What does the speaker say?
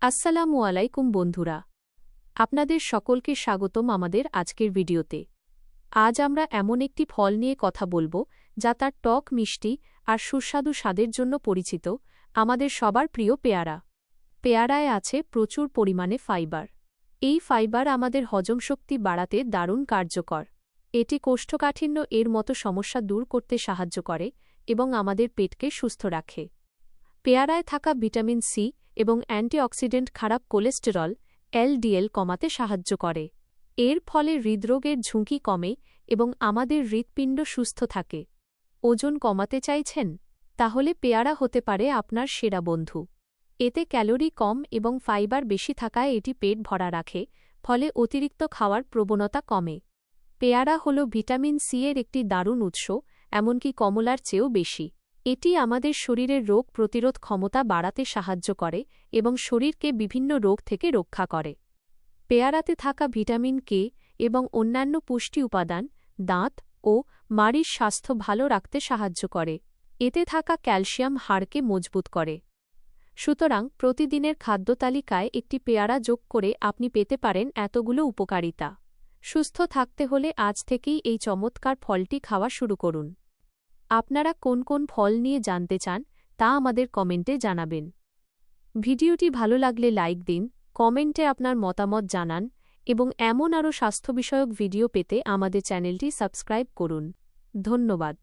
আসসালামু আলাইকুম বন্ধুরা, আপনাদের সকলকে স্বাগতম আমাদের আজকের ভিডিওতে। আজ আমরা এমন একটি ফল নিয়ে কথা বলবো যা তার টক মিষ্টি আর সুস্বাদু স্বাদের জন্য পরিচিত, আমাদের সবার প্রিয় পেয়ারা। পেয়ারায় আছে প্রচুর পরিমাণে ফাইবার। এই ফাইবার আমাদের হজমশক্তি বাড়াতে দারুণ কার্যকর। এটি কোষ্ঠকাঠিন্য এর মতো সমস্যা দূর করতে সাহায্য করে এবং আমাদের পেটকে সুস্থ রাখে। পেয়ারায় থাকা ভিটামিন সি এবং অ্যান্টিঅক্সিডেন্ট খারাপ কোলেস্টেরল এলডিএল কমাতে সাহায্য করে। এর ফলে হৃদরোগের ঝুঁকি কমে এবং আমাদের হৃৎপিণ্ড সুস্থ থাকে। ওজন কমাতে চাইছেন? তাহলে পেয়ারা হতে পারে আপনার সেরা বন্ধু। এতে ক্যালোরি কম এবং ফাইবার বেশি থাকায় এটি পেট ভরা রাখে, ফলে অতিরিক্ত খাওয়ার প্রবণতা কমে। পেয়ারা হল ভিটামিন সি এর একটি দারুণ উৎস, এমনকি কমলার চেয়েও বেশি। এটি আমাদের শরীরের রোগ প্রতিরোধ ক্ষমতা বাড়াতে সাহায্য করে এবং শরীরকে বিভিন্ন রোগ থেকে রক্ষা করে। পেয়ারাতে থাকা ভিটামিন কে এবং অন্যান্য পুষ্টি উপাদান দাঁত ও মাড়ির স্বাস্থ্য ভালো রাখতে সাহায্য করে। এতে থাকা ক্যালসিয়াম হাড়কে মজবুত করে। সুতরাং প্রতিদিনের খাদ্যতালিকায় একটি পেয়ারা যোগ করে আপনি পেতে পারেন এতগুলো উপকারিতা। সুস্থ থাকতে হলে আজ থেকেই এই চমৎকার ফলটি খাওয়া শুরু করুন। আপনারা কোন কোন ফল নিয়ে জানতে চান তা আমাদের কমেন্টে জানাবেন। ভিডিওটি ভালো লাগলে লাইক দিন, কমেন্টে আপনার মতামত জানান এবং এমন আরও স্বাস্থ্য বিষয়ক ভিডিও পেতে আমাদের চ্যানেলটি সাবস্ক্রাইব করুন। ধন্যবাদ।